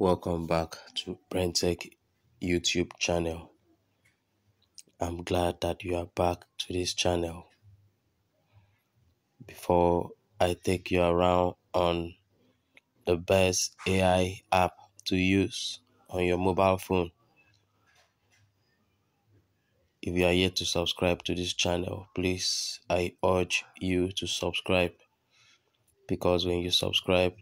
Welcome back to BrainTech YouTube channel. I'm glad that you are back to this channel. Before I take you around on the best AI app to use on your mobile phone, if you are yet to subscribe to this channel, please, I urge you to subscribe, because when you subscribe,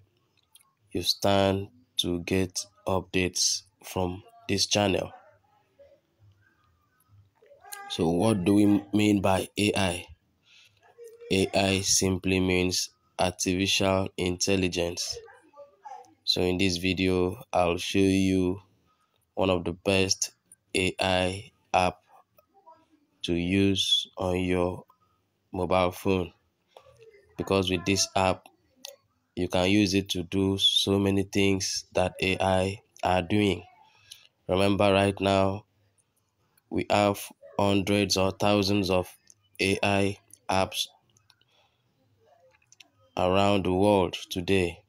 you stand to get updates from this channel. So what do we mean by AI? AI simply means artificial intelligence. So in this video, I'll show you one of the best AI app to use on your mobile phone, because with this app, you can use it to do so many things that AI are doing. Remember, right now, we have hundreds or thousands of AI apps around the world today.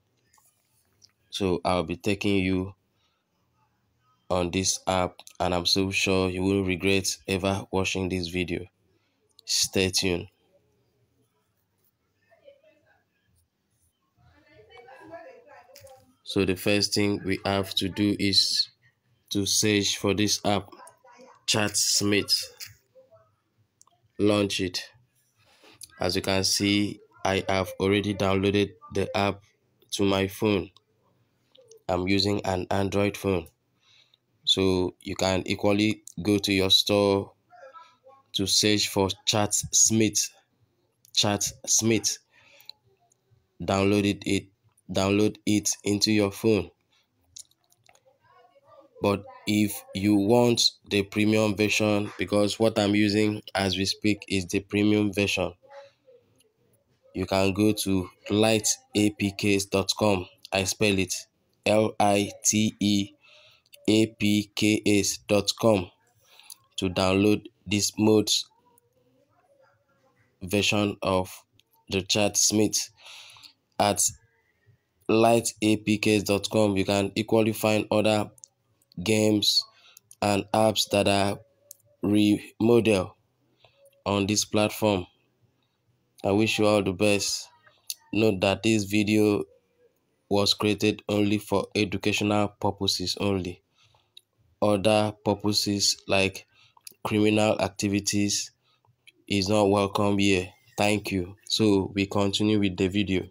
So I'll be taking you on this app, and I'm so sure you will regret ever watching this video. Stay tuned. So the first thing we have to do is to search for this app, ChatSmith. Launch it. As you can see, I have already downloaded the app to my phone. I'm using an Android phone, so you can equally go to your store to search for ChatSmith. ChatSmith. Download it into your phone. But if you want the premium version, because what I'm using as we speak is the premium version, you can go to liteapks.com. I spell it liteapks.com to download this most version of the ChatSmith. At liteapks.com, you can equally find other games and apps that are remodel on this platform. I wish you all the best. Note that this video was created only for educational purposes only. Other purposes like criminal activities is not welcome here. Thank you. So we continue with the video.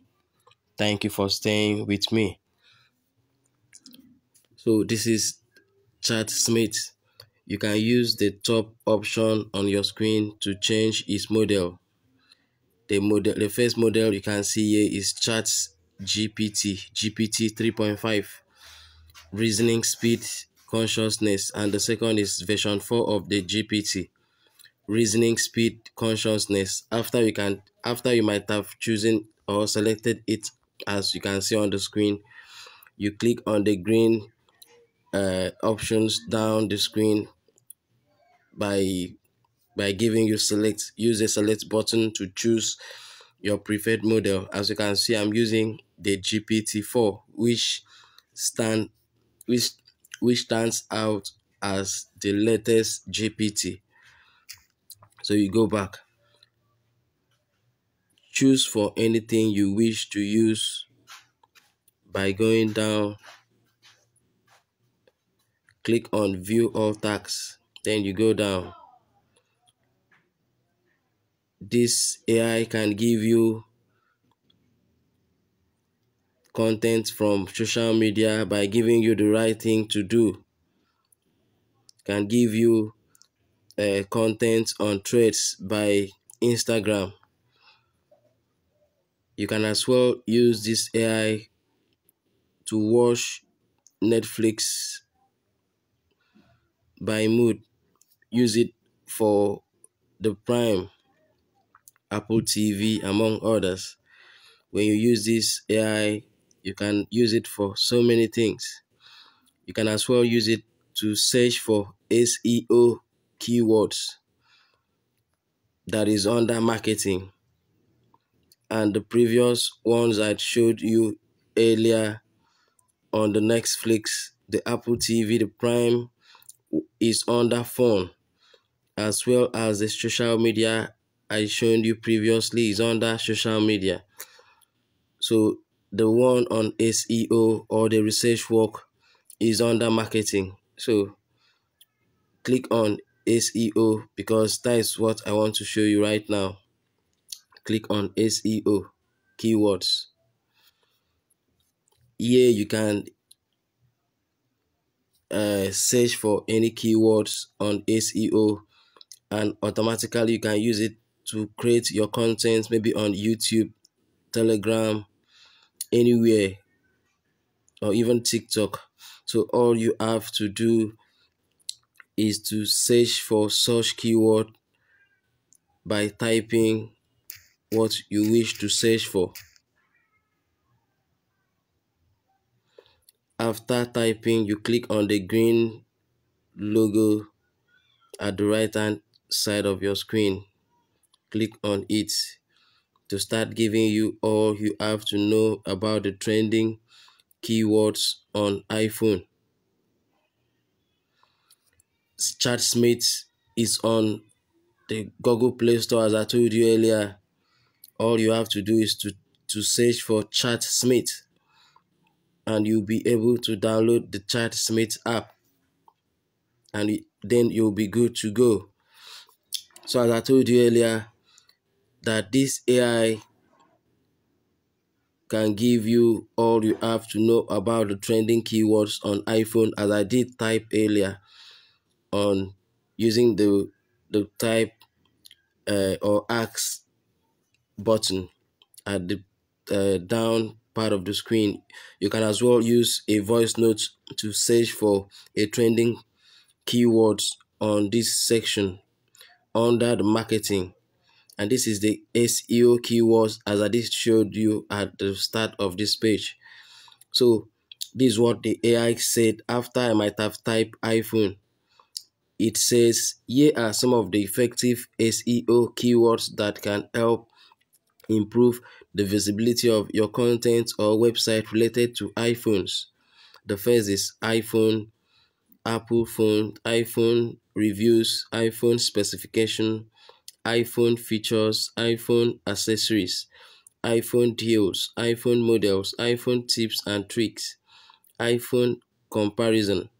Thank you for staying with me. So this is ChatSmith. You can use the top option on your screen to change its model. The first model you can see here is GPT 3.5, reasoning speed, consciousness, and the second is version 4 of the GPT, reasoning speed, consciousness. After you might have chosen or selected it, as you can see on the screen, you click on the green options down the screen by giving you use a select button to choose your preferred model. As you can see, I'm using the GPT-4, which stands out as the latest GPT. So you go back, choose for anything you wish to use by going down, click on view all tasks, then you go down. This AI can give you content from social media by giving you the right thing to do. Can give you content on threads by Instagram. You can as well use this AI to watch Netflix by mood. Use it for the Prime, Apple TV, among others. When you use this AI, you can use it for so many things. You can as well use it to search for SEO keywords that is under marketing. And the previous ones I showed you earlier on the Netflix, the Apple TV, the Prime is under phone, as well as the social media I showed you previously is under social media. So the one on SEO or the research work is under marketing. So click on SEO because that is what I want to show you right now. Click on SEO keywords. Here you can search for any keywords on SEO, and automatically you can use it to create your content, maybe on YouTube, Telegram, anywhere, or even TikTok. So all you have to do is to search for such keyword by typing what you wish to search for. After typing, you click on the green logo at the right hand side of your screen. Click on it to start giving you all you have to know about the trending keywords on iPhone. ChatSmith is on the Google Play Store, as I told you earlier. All you have to do is to search for ChatSmith, and you'll be able to download the ChatSmith app, and then you'll be good to go. So as I told you earlier, that this AI can give you all you have to know about the trending keywords on iPhone, as I did type earlier on using the type or ask button at the down part of the screen. You can as well use a voice note to search for a trending keywords on this section under the marketing, and this is the SEO keywords as I just showed you at the start of this page. So this is what the AI said after I might have typed iPhone. It says, here are some of the effective SEO keywords that can help improve the visibility of your content or website related to iPhones. The first is iPhone, Apple phone, iPhone reviews, iPhone specification, iPhone features, iPhone accessories, iPhone deals, iPhone models, iPhone tips and tricks, iPhone comparison,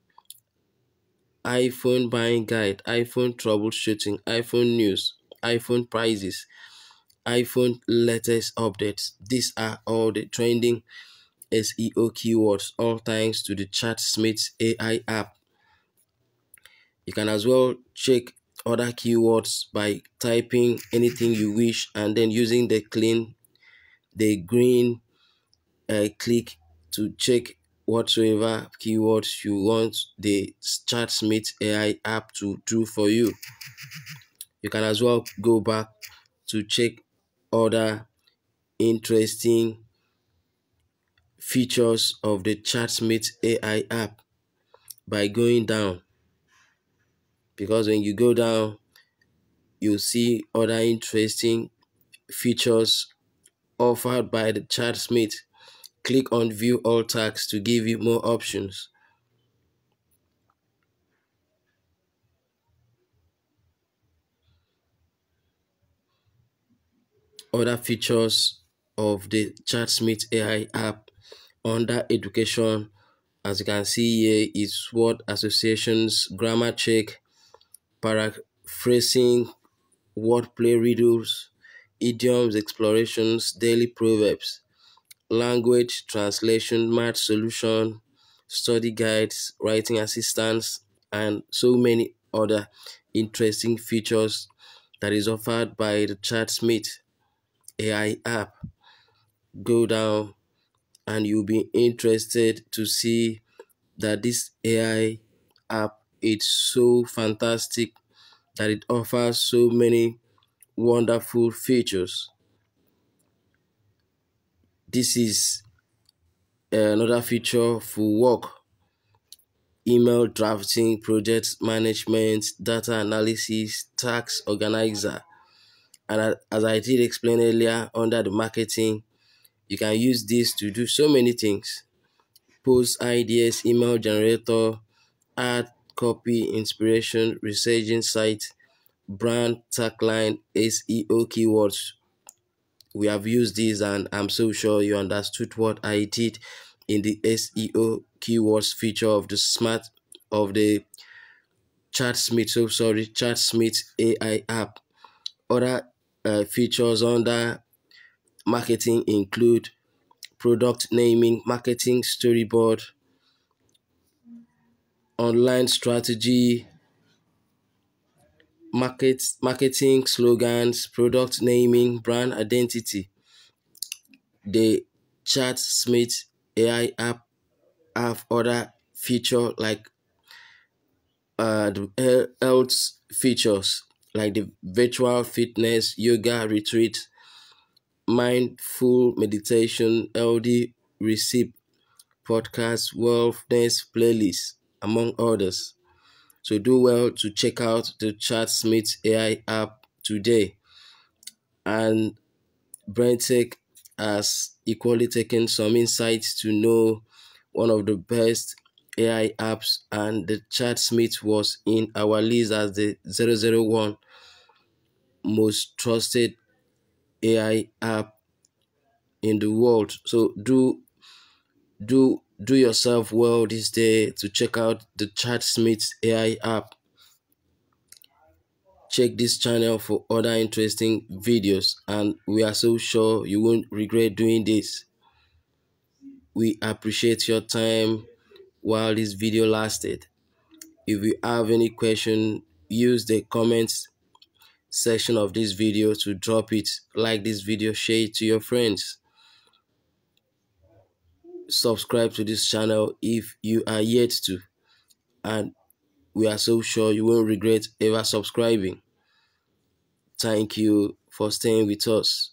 iPhone buying guide, iPhone troubleshooting, iPhone news, iPhone prices, iPhone latest updates. These are all the trending SEO keywords, all thanks to the ChatSmith AI app. You can as well check other keywords by typing anything you wish and then using the green click to check whatsoever keywords you want the ChatSmith AI app to do for you. You can as well go back to check other interesting features of the ChatSmith AI app by going down, because when you go down you'll see other interesting features offered by the ChatSmith. Click on view all tags to give you more options. Other features of the ChatSmith AI app under education, as you can see here, is word associations, grammar check, paraphrasing, wordplay riddles, idioms explorations, daily proverbs, language translation, math solution, study guides, writing assistance, and so many other interesting features that is offered by the ChatSmith AI app. Go down and you'll be interested to see that this AI app is so fantastic that it offers so many wonderful features. This is another feature for work: email drafting, project management, data analysis, tax organizer. And as I did explain earlier, under the marketing, you can use this to do so many things. post ideas, email generator, ad copy, inspiration, research insight, brand tagline, SEO keywords. We have used these, and I'm so sure you understood what I did in the SEO keywords feature of the ChatSmith AI app. Other features under marketing include product naming, marketing storyboard, online strategy, marketing slogans, product naming, brand identity. The ChatSmith AI app have other feature like the health features like the virtual fitness, yoga retreat, mindful meditation, LD receipt, podcast, wellness playlist, among others. So do well to check out the ChatSmith AI app today. And BrainTech has equally taken some insights to know one of the best AI apps, and the ChatSmith was in our list as the 001 most trusted AI app in the world. So do yourself well this day to check out the ChatSmith AI app. Check this channel for other interesting videos, and we are so sure you won't regret doing this. We appreciate your time while this video lasted. If you have any question, use the comments section of this video to drop it. Like this video, share it to your friends. Subscribe to this channel if you are yet to, and we are so sure you won't regret ever subscribing. Thank you for staying with us.